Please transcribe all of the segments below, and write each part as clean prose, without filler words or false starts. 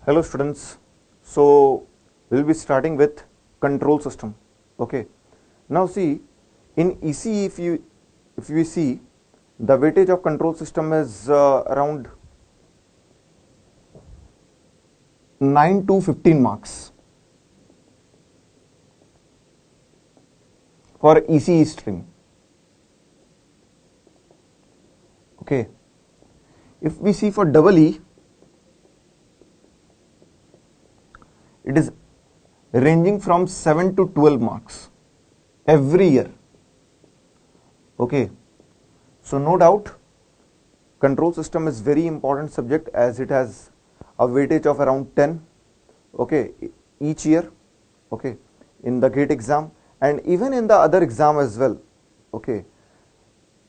Hello students, so we'll be starting with control system. Okay, now see in ECE if we see the weightage of control system is around 9 to 15 marks for ECE stream. Okay, if we see for double E, it is ranging from 7 to 12 marks every year. Okay, so no doubt control system is very important subject as it has a weightage of around 10, okay, each year, okay, in the GATE exam and even in the other exam as well. Okay,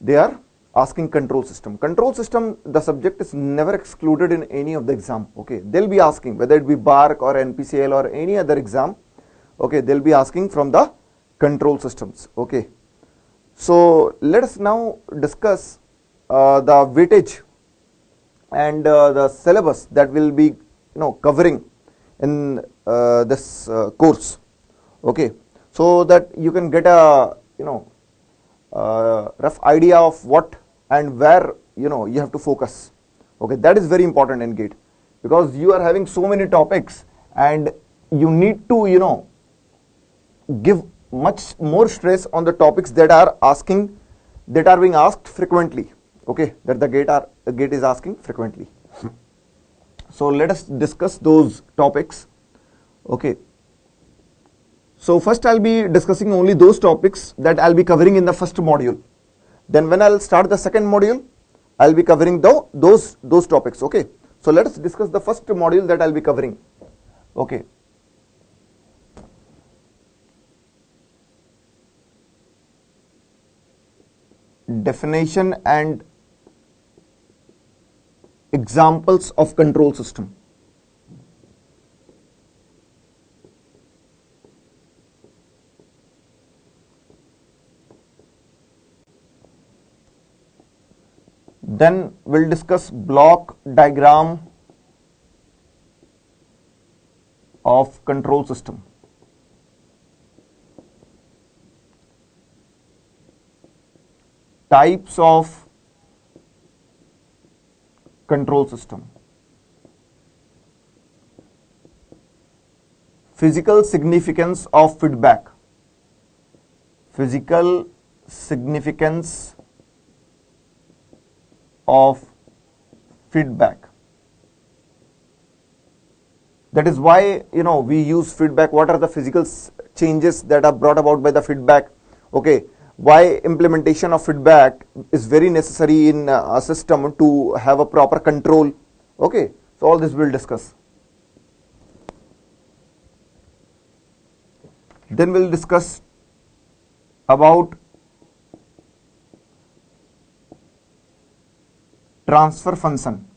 they are asking control system. Control system, the subject is never excluded in any of the exam. Okay, they'll be asking whether it be BARC or NPCL or any other exam. Okay, they'll be asking from the control systems. Okay, so let us now discuss the weightage and the syllabus that will be covering in this course. Okay, so that you can get a rough idea of what and where you have to focus. Okay, that is very important in GATE because you are having so many topics and you need to give much more stress on the topics that are being asked frequently. Okay, that the GATE is asking frequently. So let us discuss those topics. Okay, so first I'll be discussing only those topics that I'll be covering in the first module. Then when I'll start the second module, I'll be covering those topics. Okay, so let us discuss the first module that I'll be covering. Okay, definition and examples of control system. Then we'll discuss block diagram of control system. Types of control system. Physical significance of feedback. Physical significance of feedback. That is why we use feedback. What are the physical changes that are brought about by the feedback? Okay, why implementation of feedback is very necessary in a system to have a proper control. Okay, so all this we'll discuss. Then we'll discuss about transfer function.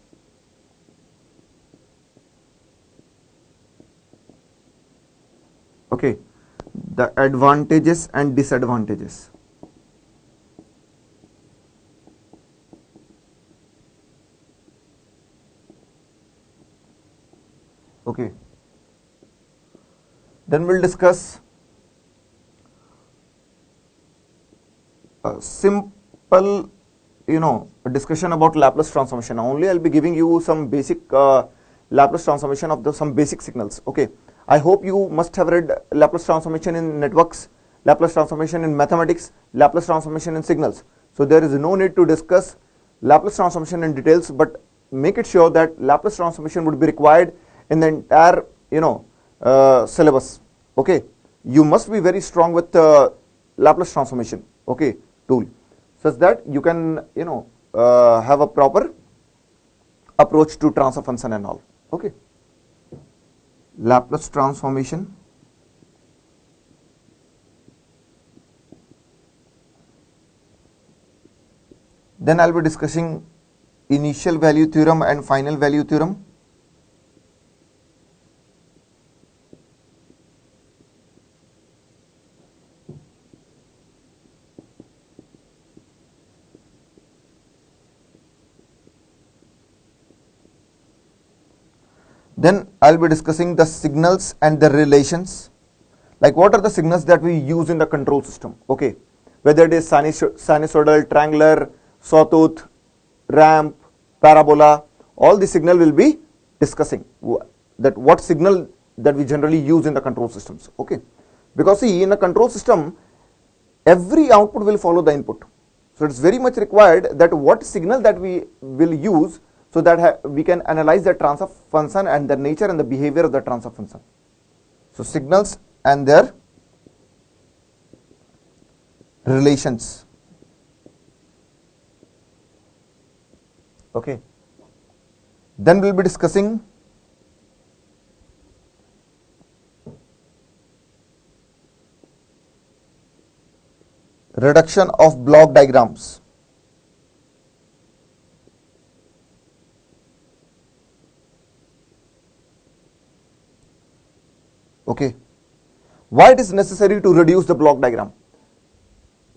Okay, the advantages and disadvantages. Okay, then we'll discuss a simple discussion about Laplace transformation. Only I'll be giving you some basic Laplace transformation of some basic signals. Okay, I hope you must have read Laplace transformation in networks, Laplace transformation in mathematics, Laplace transformation in signals. So there is no need to discuss Laplace transformation in details, but make it sure that Laplace transformation would be required in the entire syllabus. Okay, you must be very strong with Laplace transformation. Okay, tool, such that you can have a proper approach to transfer function and all. Okay, Laplace transformation. Then I'll be discussing initial value theorem and final value theorem. Then I'll be discussing the signals and their relations. Like what are the signals that we use in the control system? Okay, whether it is sinusoidal, triangular, sawtooth, ramp, parabola, all the signal will be discussing that what signal that we generally use in the control systems. Okay, because see, in a control system, every output will follow the input. So it's very much required that what signal that we will use so that we can analyze the transfer function and the nature and the behavior of the transfer function. So signals and their relations. Okay. Then we'll be discussing reduction of block diagrams. Okay. Why it is necessary to reduce the block diagram?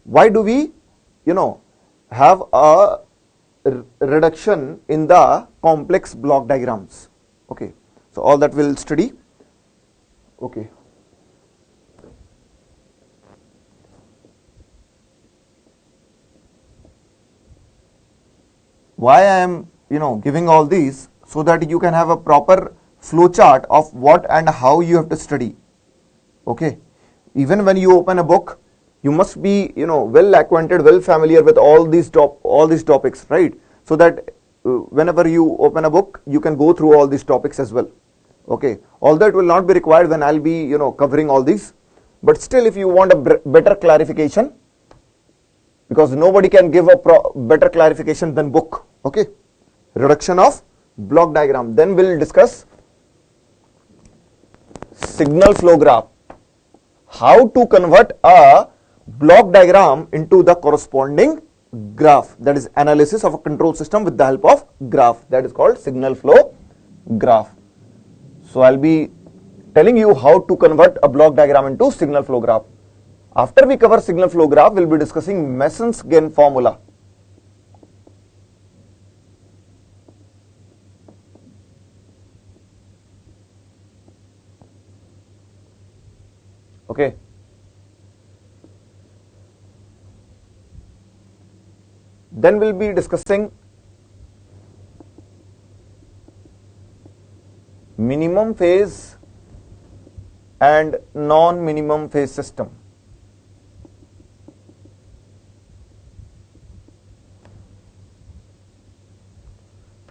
Why do we, have a reduction in the complex block diagrams? Okay. So all that we'll study. Okay. Why I am, giving all these, so that you can have a proper flow chart of what and how you have to study. Okay. Even when you open a book, you must be, well acquainted, well familiar with all these topics, right? So that whenever you open a book, you can go through all these topics as well. Okay. Although it will not be required when I'll be, covering all these, but still, if you want a better clarification, because nobody can give a better clarification than book. Okay. Reduction of block diagram. Then we'll discuss signal flow graph. How to convert a block diagram into the corresponding graph. That is analysis of a control system with the help of graph. That is called signal flow graph. So I'll be telling you how to convert a block diagram into signal flow graph. After we cover signal flow graph, we'll be discussing Mason's gain formula. Okay. Then we'll be discussing minimum phase and non-minimum phase system.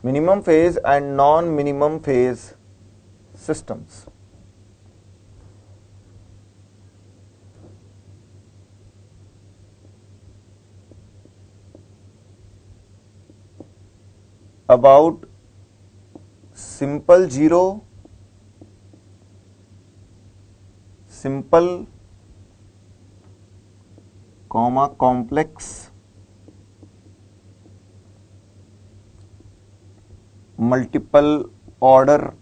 Minimum phase and non-minimum phase systems. About simple zero, simple, comma, complex, multiple order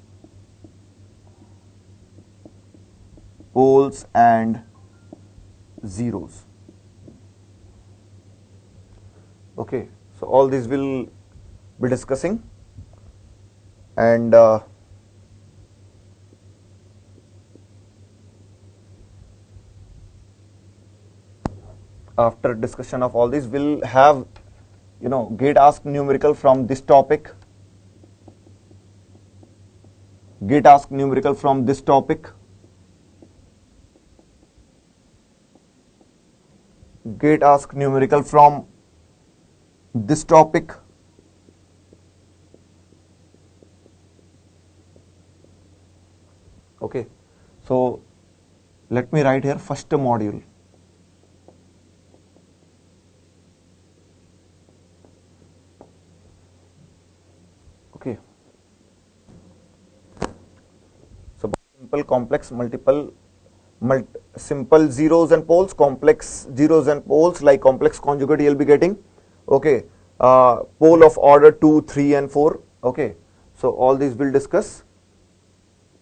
poles and zeros. Okay, so all these will be discussing, and after discussion of all these, we'll have gate ask numerical from this topic, gate ask numerical from this topic, gate ask numerical from this topic, okay. So let me write here first module. Okay. So simple, complex, multiple, simple zeros and poles, complex zeros and poles, like complex conjugate you'll be getting. Okay. Pole of order 2, 3 and 4. Okay. So all these we'll discuss.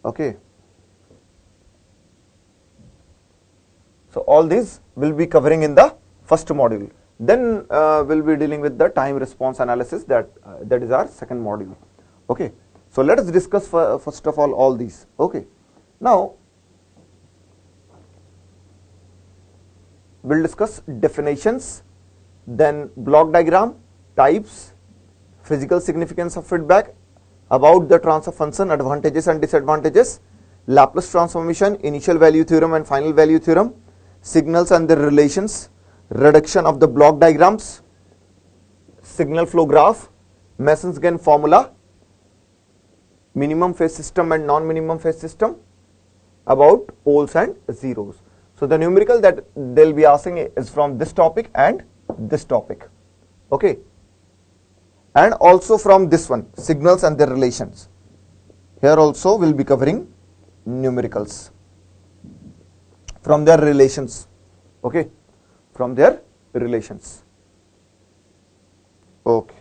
Okay. So all these will be covering in the first module. Then we'll be dealing with the time response analysis, that is our second module. Okay. So let us discuss first of all these. Okay, now we'll discuss definitions, then block diagram, types, physical significance of feedback, about the transfer function, advantages and disadvantages, Laplace transformation, initial value theorem and final value theorem, signals and their relations, reduction of the block diagrams, signal flow graph, Mason's-Gen formula, minimum phase system and non-minimum phase system, about poles and zeros. So the numerical that they'll be asking is from this topic and this topic. Okay. And also from this one, signals and their relations. Here also we'll be covering numericals from their relations. Okay. From their relations. Okay.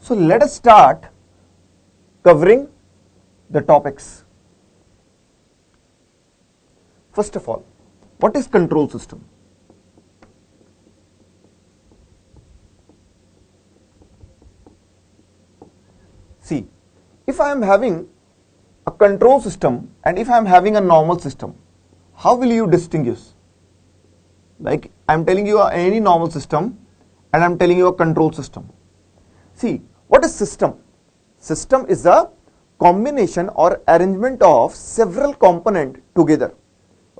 So let us start covering the topics. First of all, what is control system? See, if I am having a control system and if I am having a normal system, how will you distinguish? Like I am telling you any normal system and I am telling you a control system. See, what is system? System is a combination or arrangement of several components together.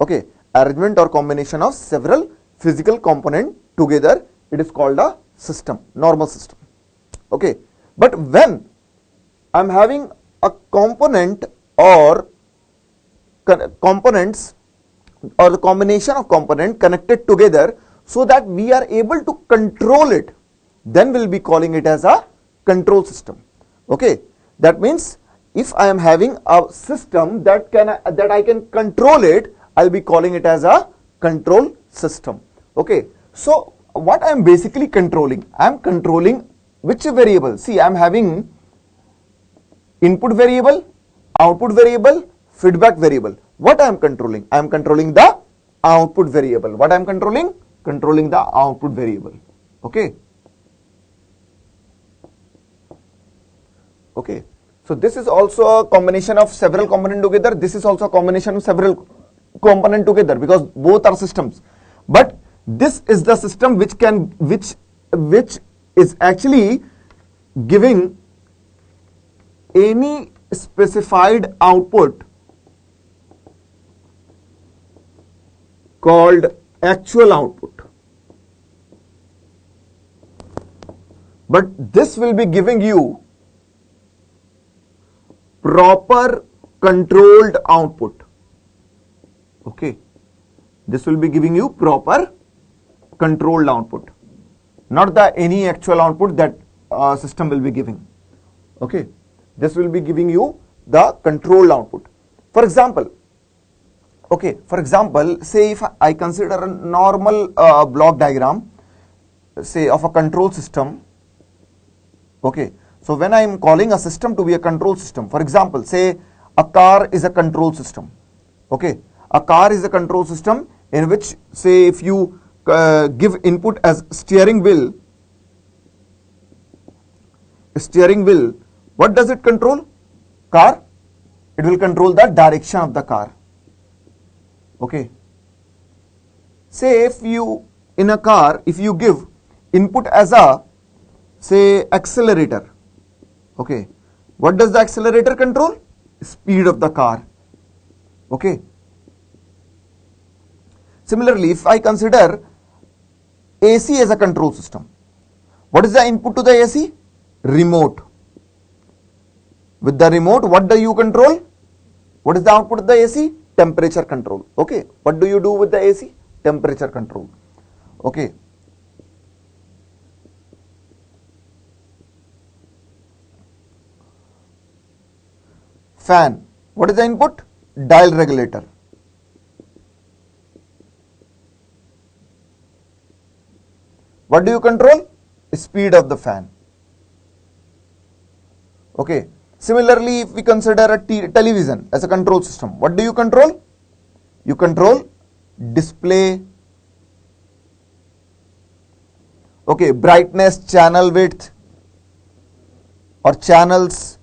Okay, arrangement or combination of several physical components together, it is called a system, normal system. Okay, but when I am having a component or components or the combination of components connected together so that we are able to control it, then we'll be calling it as a control system. Okay, that means if I am having a system that I can control it, I'll be calling it as a control system. Okay, so what I am basically controlling? I am controlling which variable? See, I am having input variable, output variable, feedback variable. What I am controlling? I am controlling the output variable. What I am controlling? Controlling the output variable. Okay. Okay. So this is also a combination of several components together. This is also a combination of several components together because both are systems. But this is the system which is actually giving any specified output called actual output. But this will be giving you proper controlled output. Okay, this will be giving you proper controlled output, not the any actual output that system will be giving. Okay, this will be giving you the controlled output. For example, okay, for example, say if I consider a normal block diagram, say of a control system. Okay, so when I am calling a system to be a control system, for example, say a car is a control system. Okay, a car is a control system in which, say, if you give input as steering wheel, what does it control? Car. It will control the direction of the car. Okay. Say if you in a car, if you give input as a, say, accelerator. Okay, what does the accelerator control? Speed of the car. Okay. Similarly, if I consider AC as a control system, what is the input to the AC? Remote. With the remote, what do you control? What is the output of the AC? Temperature control. Okay, what do you do with the AC? Temperature control. Okay. fan. What is the input? Dial regulator. What do you control? Speed of the fan. Okay. Similarly, if we consider a television as a control system, what do you control? You control display, okay, brightness, channel width or channels,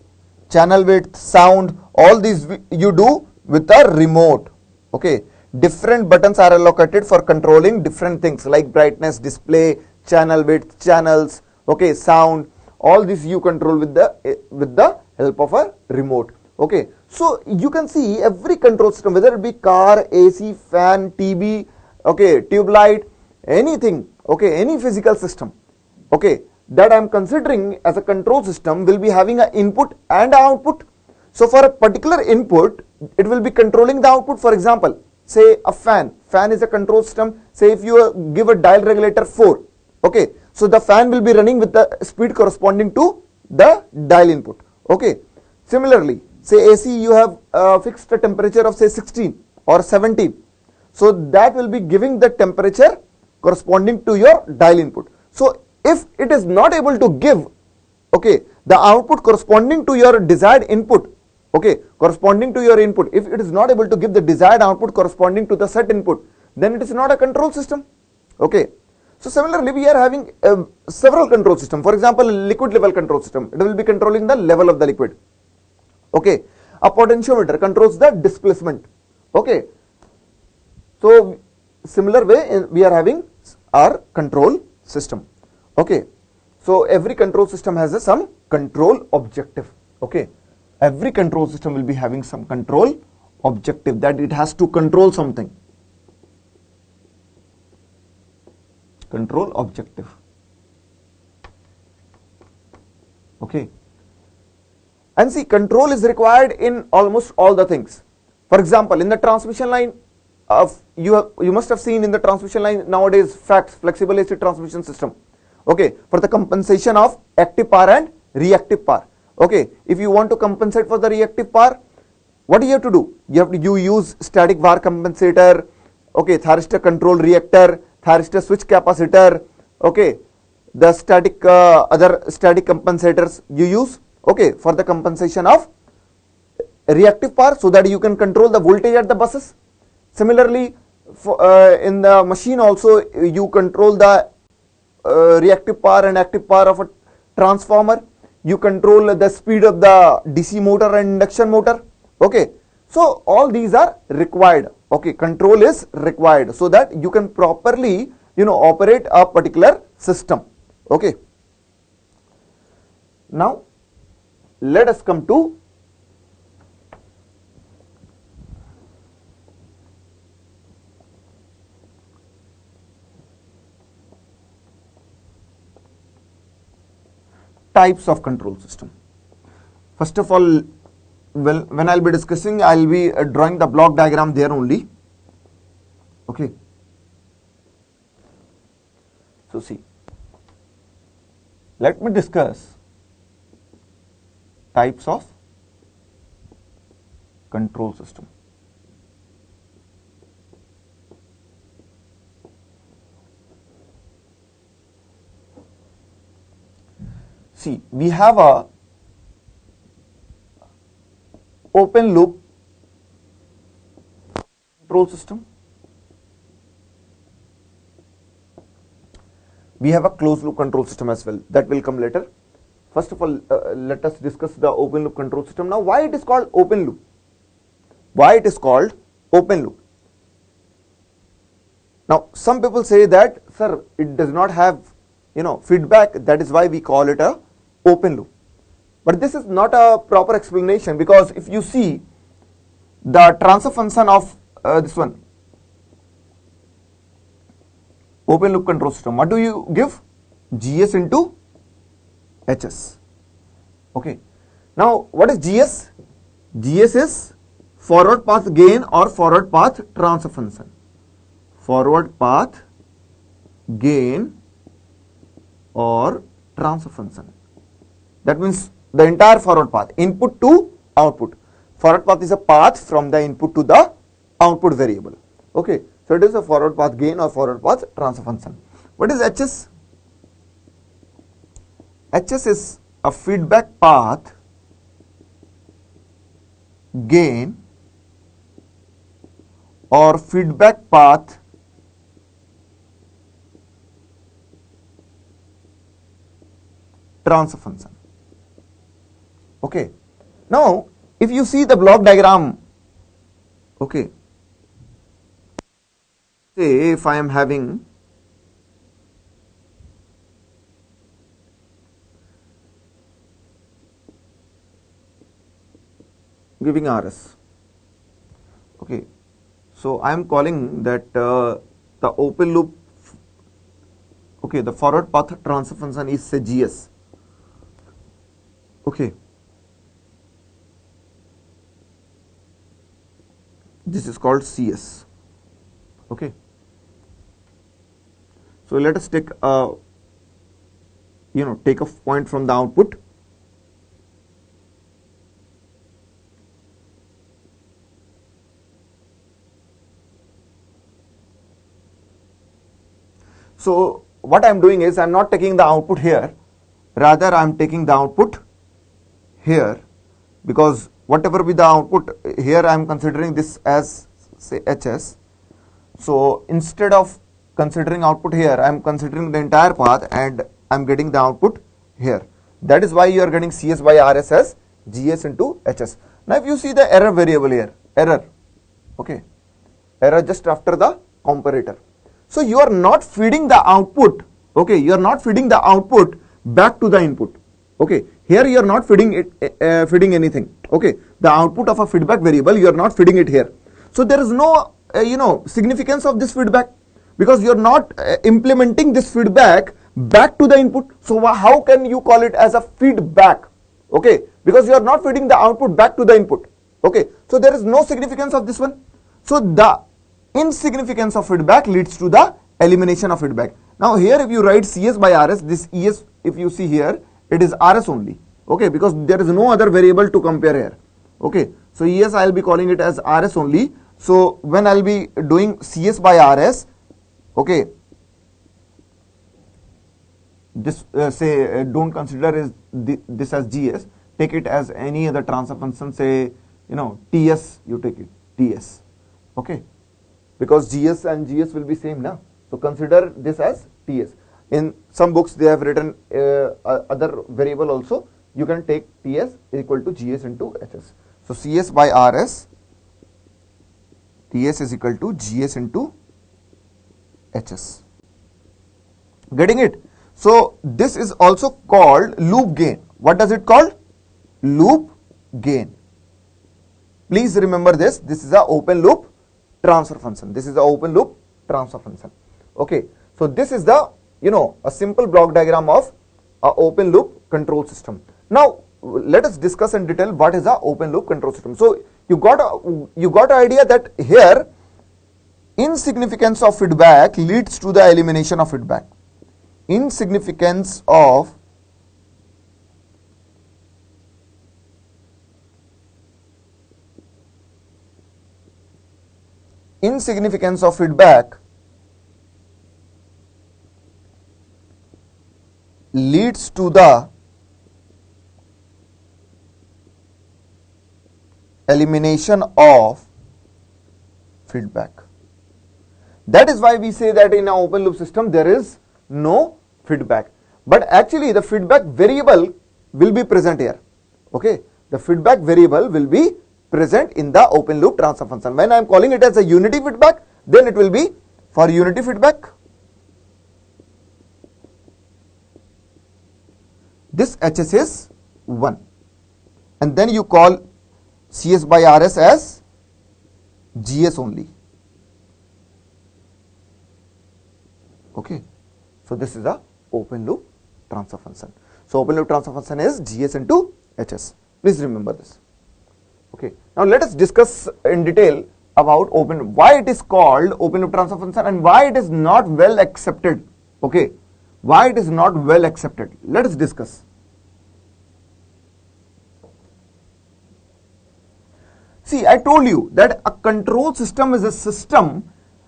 channel width, sound, all these you do with a remote. Okay, different buttons are allocated for controlling different things like brightness, display, channel width, channels, okay, sound, all this you control with the help of a remote. Okay, so you can see every control system, whether it be car, AC, fan, TV, okay, tube light, anything, okay, any physical system, okay, that I am considering as a control system will be having an input and an output. So for a particular input, it will be controlling the output. For example, say a fan. Fan is a control system. Say if you give a dial regulator 4, okay, so the fan will be running with the speed corresponding to the dial input. Okay, similarly, say AC, you have fixed a temperature of say 16 or 17. So that will be giving the temperature corresponding to your dial input. So if it is not able to give, okay, the output corresponding to your desired input, okay, corresponding to your input, if it is not able to give the desired output corresponding to the set input, then it is not a control system. Okay. So similarly, we are having several control systems. For example, liquid level control system, it will be controlling the level of the liquid. Okay, a potentiometer controls the displacement. Okay, so similar way we are having our control system. Okay, so every control system has some control objective. Okay, every control system will be having some control objective, that it has to control something. Control objective. Okay, and see, control is required in almost all the things. For example, in the transmission line, you must have seen in the transmission line nowadays FACTS, flexible AC transmission system. Okay, for the compensation of active power and reactive power. Okay, if you want to compensate for the reactive power, what do you have to do? You use static VAR compensator, okay, thyristor control reactor, thyristor switch capacitor, okay, the static other static compensators you use, okay, for the compensation of reactive power, so that you can control the voltage at the buses. Similarly, in the machine also you control the reactive power and active power of a transformer. You control the speed of the DC motor and induction motor. Okay, so all these are required. Okay, control is required so that you can properly, operate a particular system. Okay, now let us come to types of control system. First of all, when I'll be discussing, I'll be drawing the block diagram there only. Okay, so see, let me discuss types of control system. See, we have a open loop control system. We have a closed loop control system as well. That will come later. First of all, let us discuss the open loop control system. Now, why it is called open loop? Why it is called open loop? Now, some people say that, sir, it does not have, feedback. That is why we call it a open loop. But this is not a proper explanation, because if you see the transfer function of this one, open loop control system, what do you give? GS into HS. Okay. Now, what is GS? GS is forward path gain or forward path transfer function. Forward path gain or transfer function. That means the entire forward path, input to output. Forward path is a path from the input to the output variable. Okay, so it is a forward path gain or forward path transfer function. What is HS? HS is a feedback path gain or feedback path transfer function. Okay, now if you see the block diagram, okay, say if I am having giving RS, okay, so I am calling that the open loop, okay, the forward path transfer function is say GS, okay, this is called CS, okay. So let us take a take a point from the output. So what I am doing is I am not taking the output here, rather I am taking the output here, because whatever be the output here I am considering this as say HS. So instead of considering output here, I am considering the entire path and I am getting the output here. That is why you are getting CS by RS as GS into HS. Now if you see the error variable here, error, okay, error just after the comparator. So you are not feeding the output, okay, you are not feeding the output back to the input, okay. Here you are not feeding it, feeding anything, okay. The output of a feedback variable, you are not feeding it here. So there is no significance of this feedback, because you are not implementing this feedback back to the input. So how can you call it as a feedback, okay, because you are not feeding the output back to the input, okay. So there is no significance of this one. So the insignificance of feedback leads to the elimination of feedback. Now here if you write CS by RS, this ES, if you see here, it is RS only, okay, because there is no other variable to compare here, okay. So ES I will be calling it as RS only. So when I will be doing CS by RS, okay, this say don't consider this as GS, take it as any other transfer function, say TS, you take it TS, okay, because GS and GS will be same now. So consider this as TS. In some books they have written other variable also, you can take TS equal to GS into HS. So CS by RS, TS is equal to GS into HS. Getting it? So this is also called loop gain. What does it called? Loop gain. Please remember this. This is a open loop transfer function. This is the open loop transfer function. Okay. So this is the a simple block diagram of a open loop control system. Now let us discuss in detail what is a open loop control system. So you got an idea that here insignificance of feedback leads to the elimination of feedback. Insignificance of feedback leads to the elimination of feedback. That is why we say that in an open loop system there is no feedback, but actually the feedback variable will be present here, okay. The feedback variable will be present in the open loop transfer function. When I am calling it as a unity feedback, then it will be for unity feedback. This HS is 1, and then you call CS by RS as GS only, okay. So this is a open loop transfer function. So open loop transfer function is GS into HS. Please remember this. Okay. Now let us discuss in detail about why it is called open loop transfer function and why it is not well accepted. Okay. Why it is not well accepted. Let us discuss. See, I told you that a control system is a system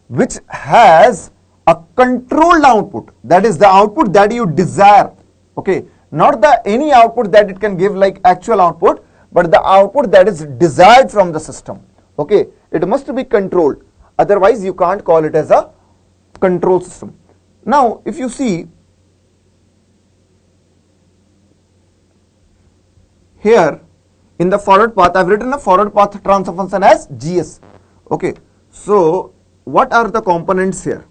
which has a controlled output. That is the output that you desire. Okay, not the any output that it can give like actual output, but the output that is desired from the system. Okay, it must be controlled. Otherwise, you can't call it as a control system. Now, if you see here in the forward path, I've written a forward path transfer function as GS. Okay, so what are the components here?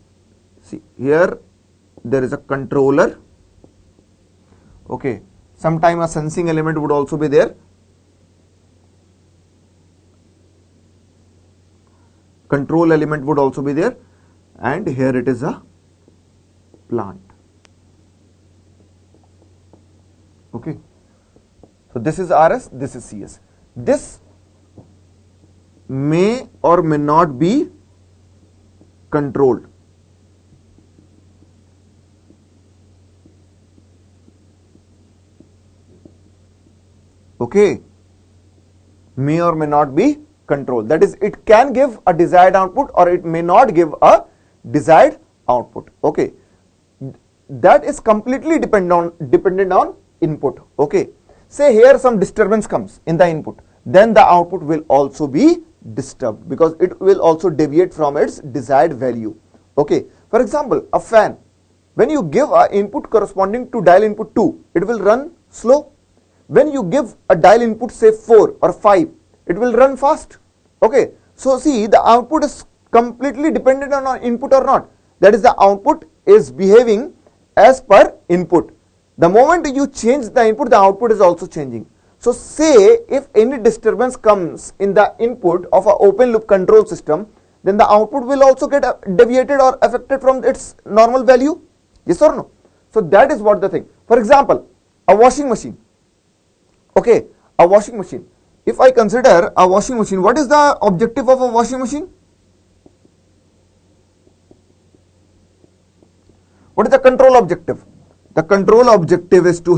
See, here there is a controller. Okay, sometime a sensing element would also be there. Control element would also be there, and here it is a plant. Okay, so this is RS, this is CS. This may or may not be controlled. Okay, may or may not be controlled. That is, it can give a desired output or it may not give a desired output. Okay, that is completely dependent on input. Okay, say here some disturbance comes in the input, then the output will also be disturbed because it will also deviate from its desired value. Okay, for example, a fan, when you give an input corresponding to dial input 2, it will run slow. When you give a dial input say 4 or 5, it will run fast. Okay, so see, the output is completely dependent on input or not. That is, the output is behaving as per input. The moment you change the input, the output is also changing. So say if any disturbance comes in the input of an open loop control system, then the output will also get deviated or affected from its normal value. Yes or no? So that is what the thing. For example, a washing machine. Okay, a washing machine. If I consider a washing machine, what is the objective of a washing machine? What is the control objective? The control objective is to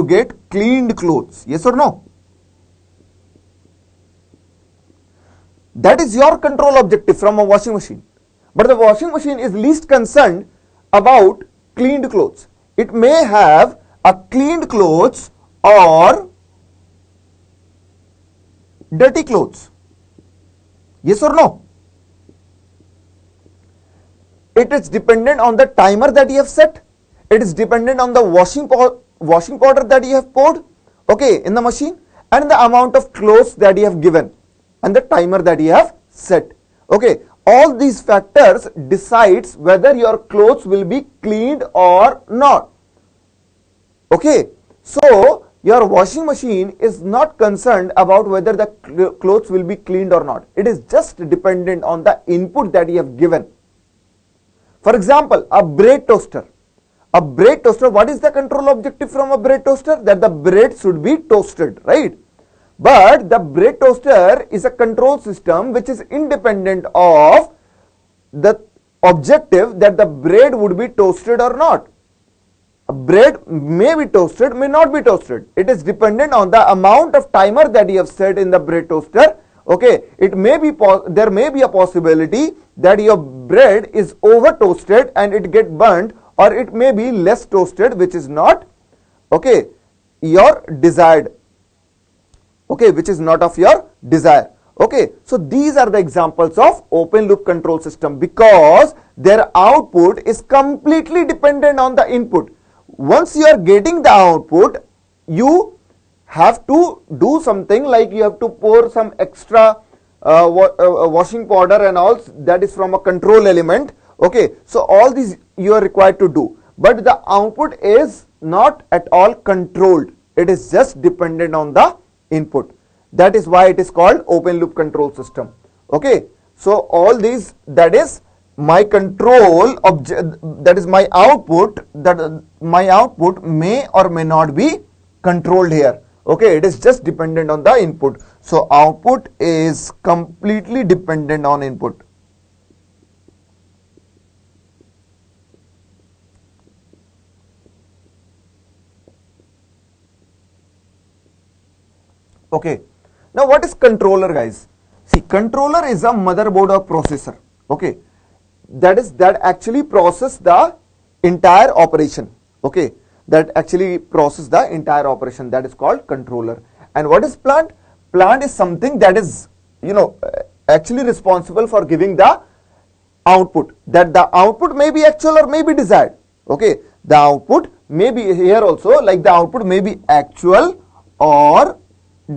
get cleaned clothes. Yes or no? That is your control objective from a washing machine. But the washing machine is least concerned about cleaned clothes. It may have a cleaned clothes or dirty clothes. Yes or no? It is dependent on the timer that you have set. It is dependent on the washing powder that you have poured, okay, in the machine, and the amount of clothes that you have given and the timer that you have set. Okay, all these factors decides whether your clothes will be cleaned or not. Okay, so your washing machine is not concerned about whether the clothes will be cleaned or not. It is just dependent on the input that you have given. For example, a bread toaster. A bread toaster, what is the control objective from a bread toaster? That the bread should be toasted, right? But the bread toaster is a control system which is independent of the objective that the bread would be toasted or not. A bread may be toasted, may not be toasted. It is dependent on the amount of timer that you have set in the bread toaster. Okay, it may be there may be a possibility that your bread is over toasted and it get burnt, or it may be less toasted, which is not, okay, your desired, okay, which is not of your desire. Okay, so these are the examples of open loop control system because their output is completely dependent on the input. Once you are getting the output, you have to do something like you have to pour some extra washing powder and all, that is from a control element. Okay, so all these you are required to do, but the output is not at all controlled. It is just dependent on the input. That is why it is called open loop control system. Okay, so all these, that is my control object, that is my output, that my output may or may not be controlled here. Okay, it is just dependent on the input. So output is completely dependent on input. Okay. Now what is controller, guys? See, controller is a motherboard or processor. Okay. That actually process the entire operation. Okay. That actually process the entire operation. That is called controller. And what is plant? Plant is something that is, actually responsible for giving the output. That the output may be actual or may be desired. Okay. The output may be here also, like the output may be actual or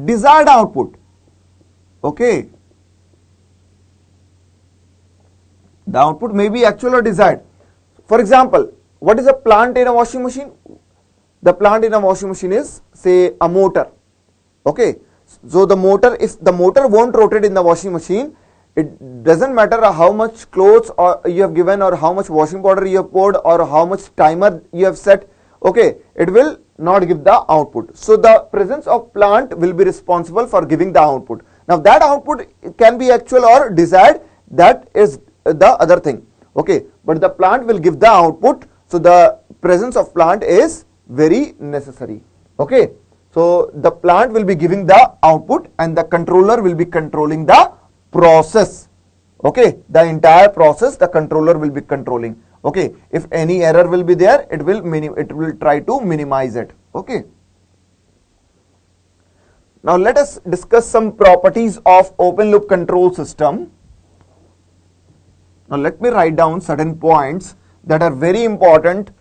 desired output. Okay. The output may be actual or desired. For example, what is a plant in a washing machine? The plant in a washing machine is, say, a motor. Okay. So the motor, if the motor won't rotate in the washing machine, it doesn't matter how much clothes or you have given, or how much washing powder you have poured, or how much timer you have set. Okay, it will not give the output. So the presence of plant will be responsible for giving the output. Now that output can be actual or desired, that is the other thing. Okay, but the plant will give the output. So the presence of plant is very necessary. Okay, so the plant will be giving the output and the controller will be controlling the process. Okay, the entire process the controller will be controlling. Okay, if any error will be there, it will try to minimize it. Okay. Now let us discuss some properties of open loop control system. Now let me write down certain points that are very important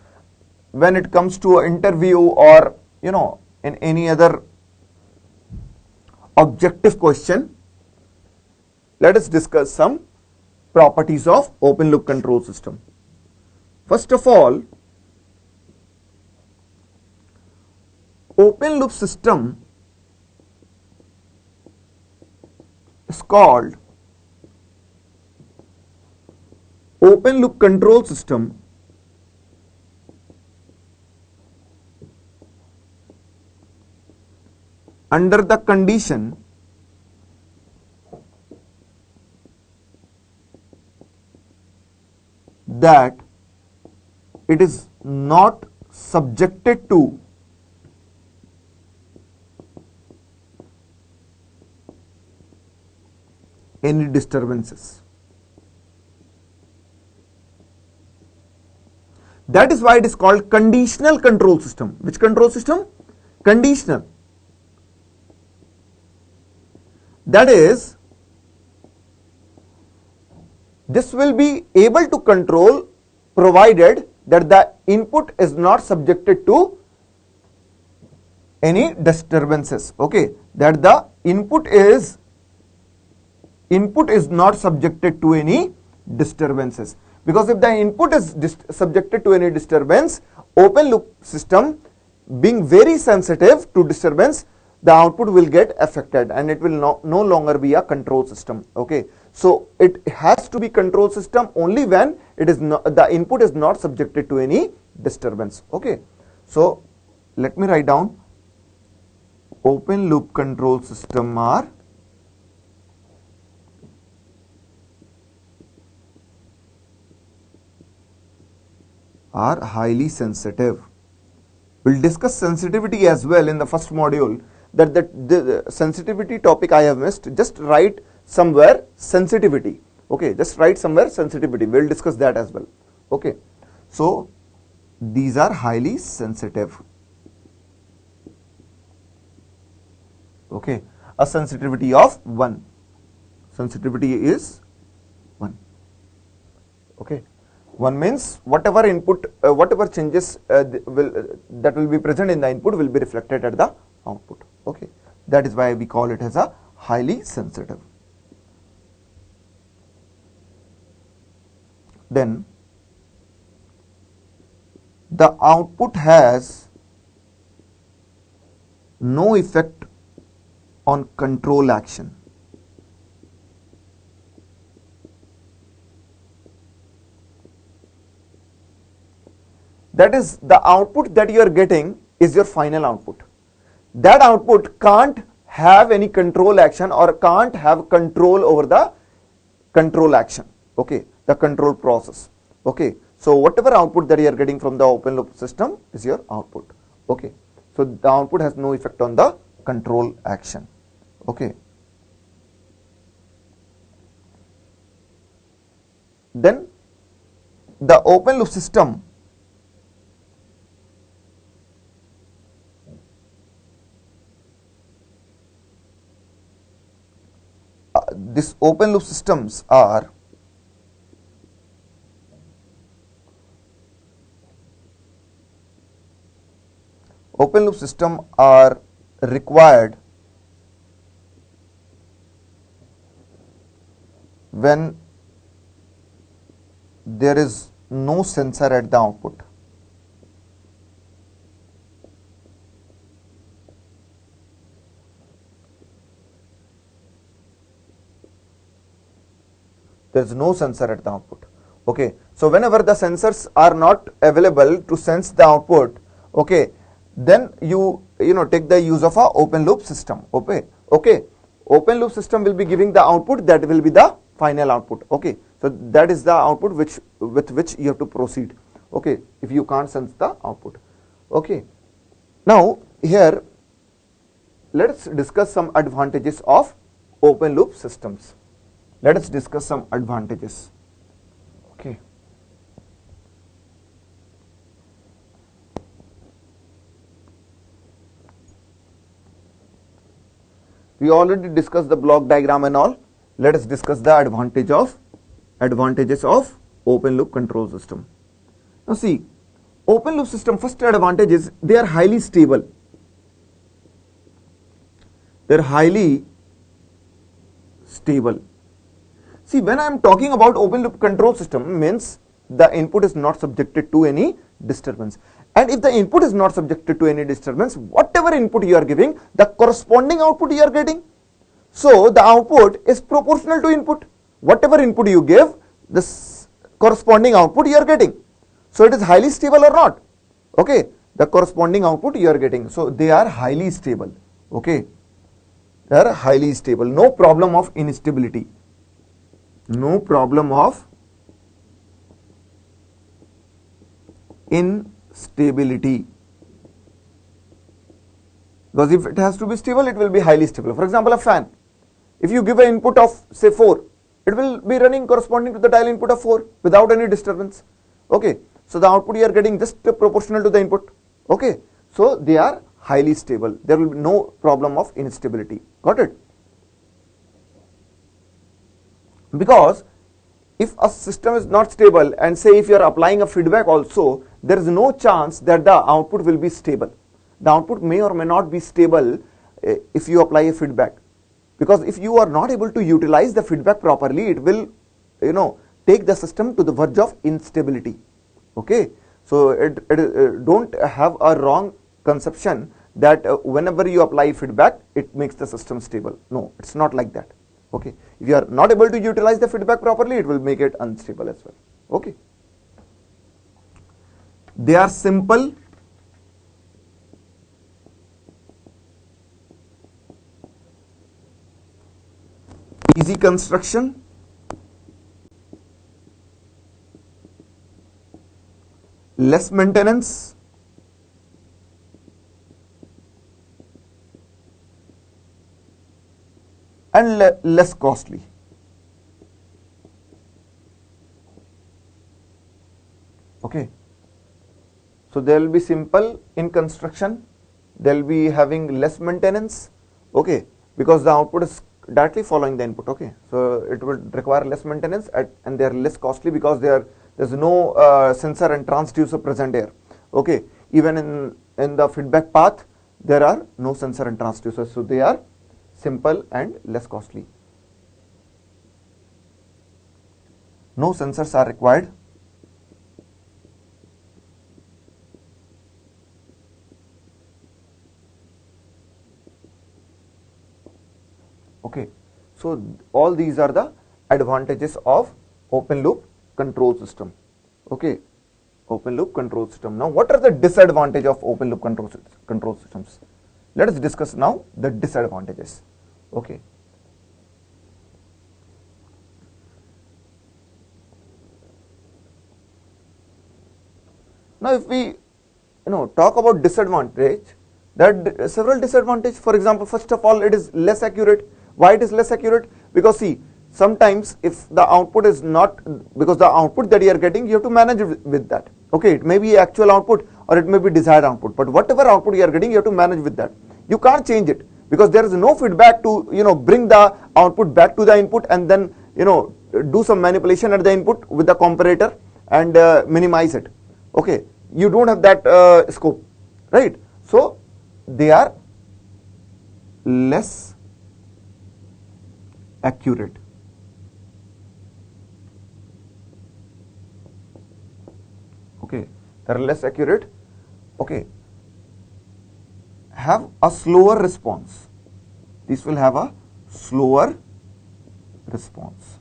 when it comes to an interview or in any other objective question. Let us discuss some properties of open loop control system. First of all, open loop system is called open loop control system under the condition that it is not subjected to any disturbances. That is why it is called conditional control system. Which control system? Conditional. That is, this will be able to control provided that the input is not subjected to any disturbances. Okay, that the input is not subjected to any disturbances. Because if the input is subjected to any disturbance, open loop system being very sensitive to disturbance, the output will get affected and it will no longer be a control system. Okay, so it has to be control system only when it is the input is not subjected to any disturbance. Okay, so let me write down open loop control system are highly sensitive. We'll discuss sensitivity as well in the first module. That the sensitivity topic I have missed. Just write somewhere sensitivity. Okay, just write somewhere sensitivity. We'll discuss that as well. Okay, so these are highly sensitive. Okay, a sensitivity of 1. Sensitivity is 1. Okay, 1 means whatever input, whatever changes that will be present in the input will be reflected at the output. Okay, that is why we call it as a highly sensitive. Then the output has no effect on control action. That is, the output that you are getting is your final output. That output can't have any control action or can't have control over the control action. Okay, the control process. Okay, so whatever output that you are getting from the open loop system is your output. Okay, so the output has no effect on the control action. Okay. Then the open loop system this open loop systems are required when there is no sensor at the output. There is no sensor at the output. Okay, so whenever the sensors are not available to sense the output, okay, then you take the use of a open loop system. Okay, open loop system will be giving the output that will be the final output. Okay, so that is the output with which you have to proceed. Okay, if you can't sense the output. Okay, now here let us discuss some advantages of open loop systems. Let us discuss some advantages. Okay. We already discussed the block diagram and all. Let us discuss the advantages of open loop control system. Now see, open loop system, first advantage is they are highly stable. They are highly stable. See, when I am talking about open loop control system, means the input is not subjected to any disturbance. And if the input is not subjected to any disturbance, whatever input you are giving, the corresponding output you are getting. So the output is proportional to input. Whatever input you give, this corresponding output you are getting. So it is highly stable or not? Okay, the corresponding output you are getting. So they are highly stable. Okay, they are highly stable. No problem of instability. No problem of instability, because if it has to be stable, it will be highly stable. For example, a fan, if you give an input of say 4, it will be running corresponding to the dial input of 4 without any disturbance. Okay, so the output you are getting just proportional to the input. Okay, so they are highly stable. There will be no problem of instability. Got it? Because if a system is not stable, and say if you are applying a feedback also, there is no chance that the output will be stable. The output may or may not be stable if you apply a feedback, because if you are not able to utilize the feedback properly, it will take the system to the verge of instability. Okay, so don't have a wrong conception that whenever you apply feedback, it makes the system stable. No, it's not like that. Okay, if you are not able to utilize the feedback properly, it will make it unstable as well. Okay, they are simple, easy construction, less maintenance, and less costly. Okay, so they will be simple in construction, they will be having less maintenance. Okay, because the output is directly following the input. Okay, so it would require less maintenance, and they are less costly because there's no sensor and transducer present here. Okay, even in the feedback path, there are no sensor and transducers, so they are simple and less costly. No sensors are required. Okay, so all these are the advantages of open loop control system. Okay, open loop control system. Now, what are the disadvantages of open loop control systems? Let us discuss now the disadvantages. Okay. Now, if we talk about disadvantage, There are several disadvantages. For example, first of all, it is less accurate. Why it is less accurate? Because see, sometimes if the output is not, because the output that you are getting, you have to manage with that. Okay, it may be actual output or it may be desired output, but whatever output you are getting, you have to manage with that. You can't change it because there is no feedback to, bring the output back to the input and then, do some manipulation at the input with the comparator and minimize it. Okay, you don't have that scope, right? So they are less accurate. Okay, they are less accurate. Okay, have a slower response. This will have a slower response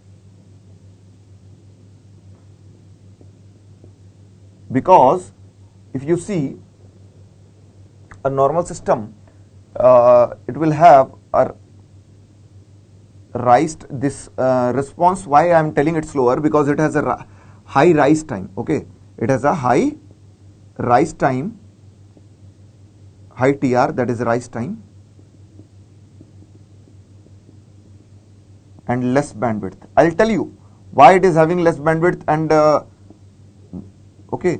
because if you see a normal system, it will have a this response. Why I am telling it slower? Because it has a high rise time. Okay, it has a high rise time, high TR, that is rise time, and less bandwidth. I'll tell you why it is having less bandwidth and okay,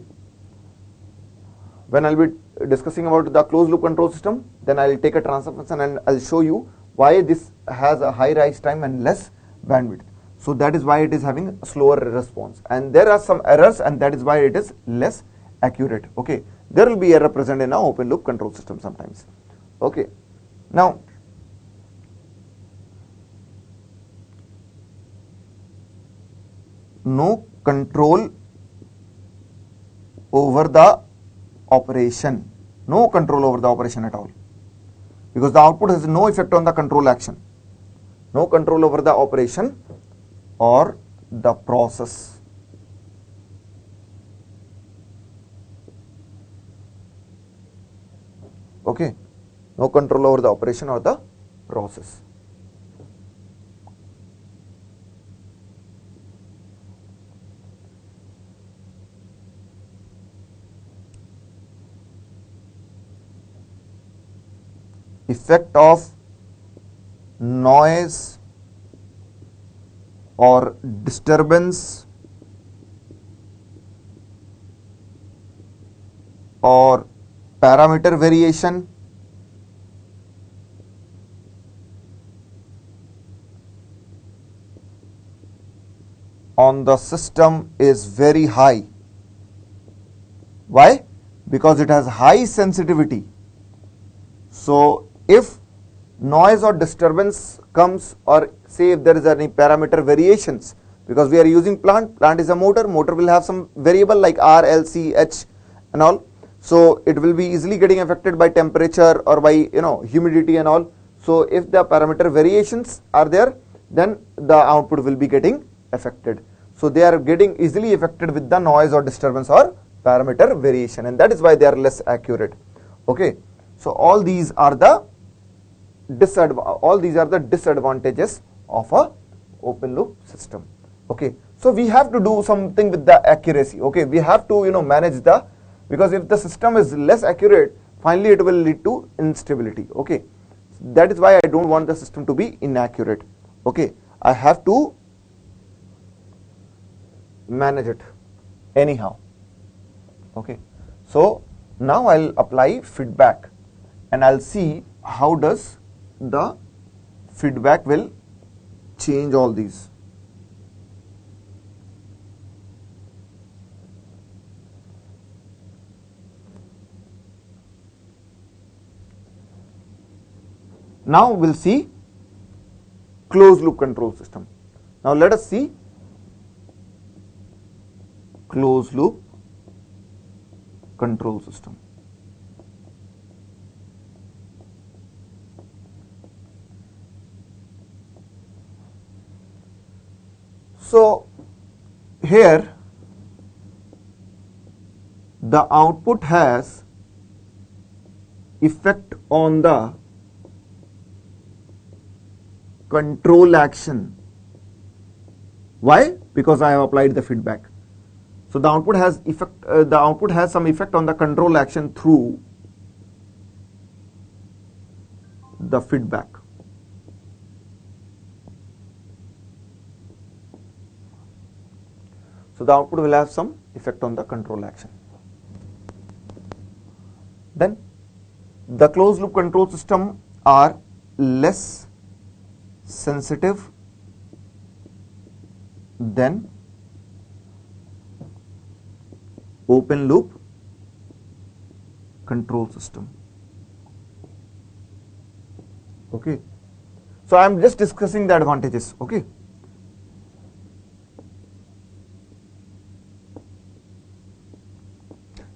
when I'll be discussing about the closed loop control system, then I'll take a transfer function and I'll show you why this has a high rise time and less bandwidth. So that is why it is having a slower response, and there are some errors, and that is why it is less accurate. Okay, there will be error present in our open loop control system sometimes. Okay, now no control over the operation, no control over the operation at all, because the output has no effect on the control action. No control over the operation or the process. Okay, no control over the operation or the process. Effect of noise or disturbance or parameter variation on the system is very high. Why? Because it has high sensitivity. So if noise or disturbance comes, or say if there is any parameter variations, because we are using plant is a motor will have some variable like R, L, C, H and all. So it will be easily getting affected by temperature or by humidity and all. So if the parameter variations are there, then the output will be getting affected. So they are getting easily affected with the noise or disturbance or parameter variation, and that is why they are less accurate. Okay, so all these are the disadvantages of a open loop system. Okay, so we have to do something with the accuracy. Okay, we have to manage the, because if the system is less accurate, finally it will lead to instability. Okay, that is why I don't want the system to be inaccurate. Okay, I have to manage it anyhow. Okay, so now I'll apply feedback and I'll see how does the feedback will change all these. Now we'll see closed loop control system. Now let us see closed loop control system. So here the output has effect on the control action. Why? Because I have applied the feedback. So the output has effect. The output has some effect on the control action through the feedback. So the output will have some effect on the control action. Then the closed loop control system are less sensitive than open loop control system. Okay, so I am just discussing the advantages. Okay,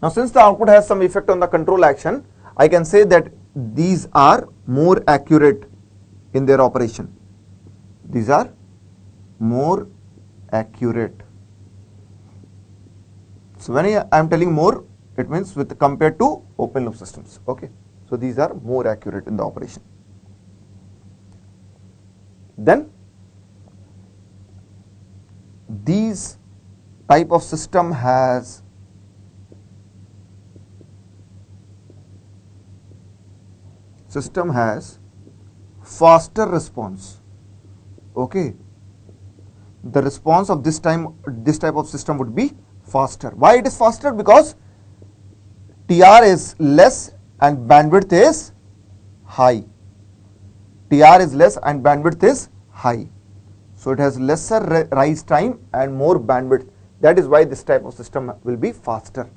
now since the output has some effect on the control action, I can say that these are more accurate in their operation. These are more accurate. So when I am telling more, it means with compared to open loop systems. Okay, so these are more accurate in the operation. Then these type of system has faster response. Okay, the response of this type of system would be faster. Why it is faster? Because TR is less and bandwidth is high. TR is less and bandwidth is high. So it has lesser rise time and more bandwidth. That is why this type of system will be faster.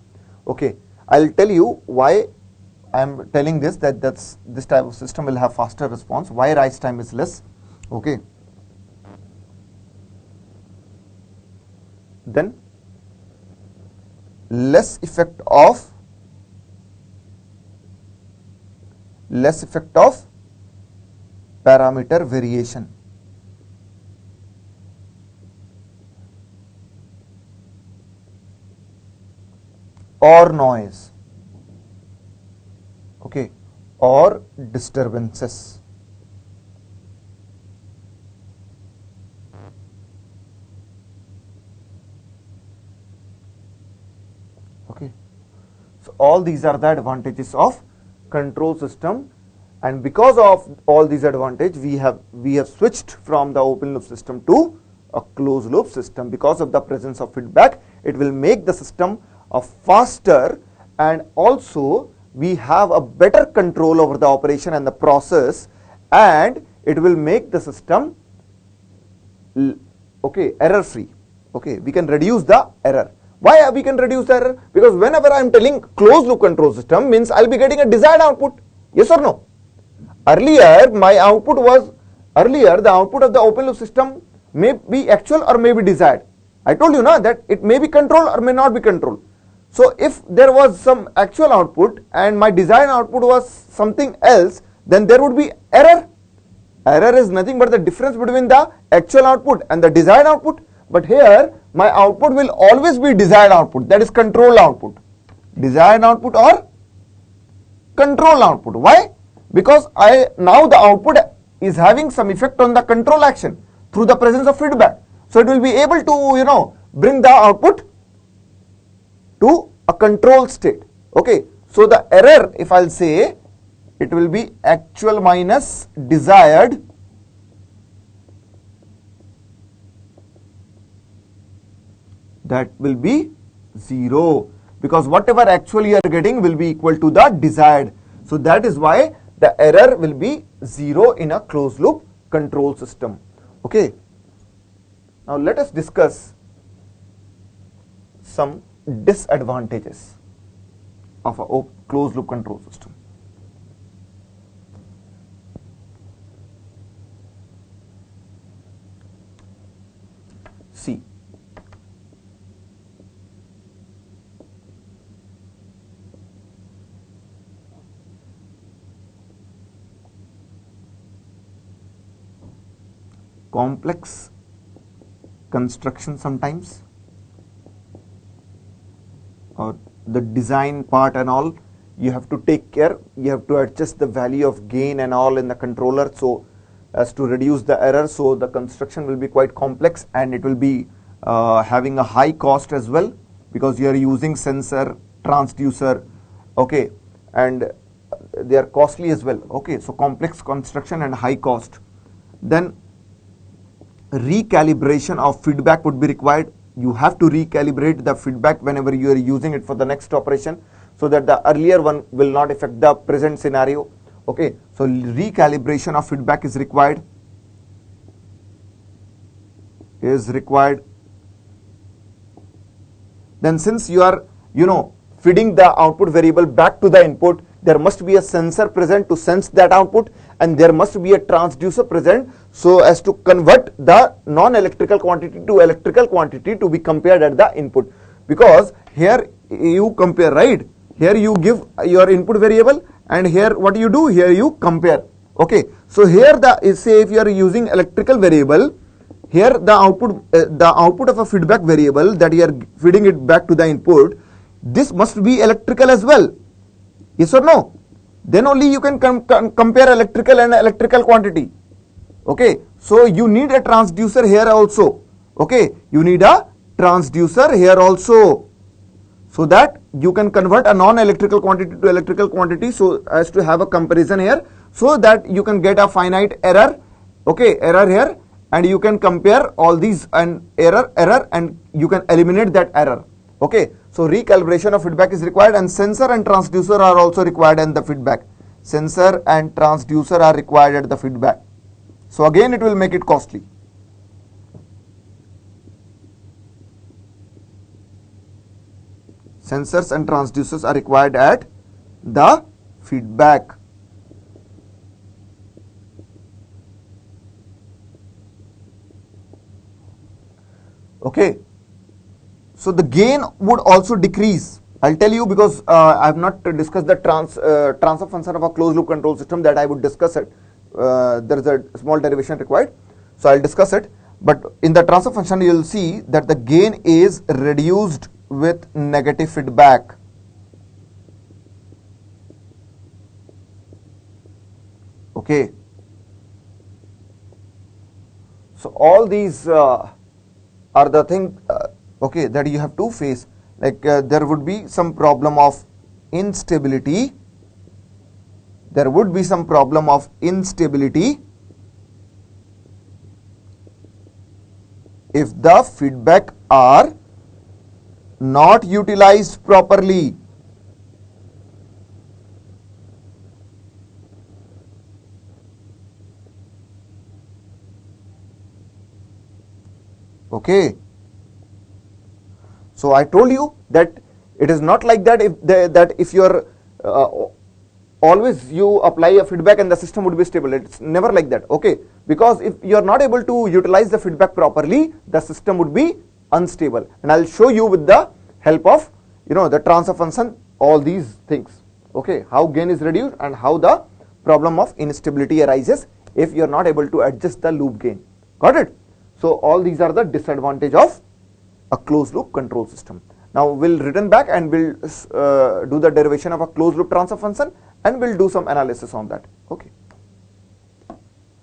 Okay, I'll tell you why I am telling this, that this type of system will have faster response. Why rise time is less? Okay. Then less effect of parameter variation. Or noise. Okay, or disturbances. Okay, so all these are the advantages of control system, and because of all these advantages, we have switched from the open loop system to a closed loop system. Because of the presence of feedback, it will make the system faster, and also we have a better control over the operation and the process, and it will make the system error free. Okay, we can reduce the error. Why we can reduce the error? Because whenever I am telling closed loop control system, means I will be getting a desired output. Yes or no? Earlier the output of the open loop system may be actual or may be desired. I told you now that it may be controlled or may not be controlled. So if there was some actual output and my desired output was something else, then there would be error. Error is nothing but the difference between the actual output and the desired output. But here my output will always be desired output, that is controlled output. Desired output or control output. Why? Because now the output is having some effect on the control action through the presence of feedback. So it will be able to bring the output to a control state. Okay, so the error, if I'll say, it will be actual minus desired that will be 0, because whatever actually you are getting will be equal to the desired. So that is why the error will be 0 in a closed loop control system. Okay, now let us discuss some disadvantages of a closed loop control system. See, complex construction sometimes, or the design part and all, you have to take care, you have to adjust the value of gain and all in the controller so as to reduce the error. So the construction will be quite complex, and it will be having a high cost as well, because you are using sensor, transducer, okay, and they are costly as well. Okay, so complex construction and high cost. Then recalibration of feedback would be required. You have to recalibrate the feedback whenever you are using it for the next operation, so that the earlier one will not affect the present scenario. Okay, so recalibration of feedback is required. Then since you are, feeding the output variable back to the input, there must be a sensor present to sense that output, and there must be a transducer present so as to convert the non-electrical quantity to electrical quantity to be compared at the input. Because here you compare, right? Here you give your input variable, and here what you do, here you compare. Okay, so here say if you are using electrical variable, here the output of a feedback variable that you are feeding it back to the input, this must be electrical as well. Yes or no? Then only you can compare electrical and electrical quantity. Okay, so you need a transducer here also. Okay, you need a transducer here also, so that you can convert a non-electrical quantity to electrical quantity, so as to have a comparison here, so that you can get a finite error. Okay, error here, and you can compare all these and error, and you can eliminate that error. Okay, so recalibration of feedback is required, and sensor and transducer are also required in the feedback. Sensor and transducer are required at the feedback. So again it will make it costly. Sensors and transducers are required at the feedback. Okay, so the gain would also decrease. I'll tell you, because I have not discussed the transfer function of a closed loop control system, that I would discuss it. There is a small derivation required, so I'll discuss it. But in the transfer function, you will see that the gain is reduced with negative feedback. Okay, so all these are the thing okay, that you have to face. Like there would be some problem of instability. There would be some problem of instability if the feedback are not utilized properly. Okay, so I told you that it is not like that. If you are always you apply a feedback and the system would be stable. It's never like that. Okay, because if you are not able to utilize the feedback properly, the system would be unstable. And I'll show you with the help of the transfer function all these things. Okay, how gain is reduced and how the problem of instability arises if you are not able to adjust the loop gain. Got it? So all these are the disadvantage of a closed loop control system. Now we'll return back and we'll do the derivation of a closed loop transfer function, and we'll do some analysis on that. Okay.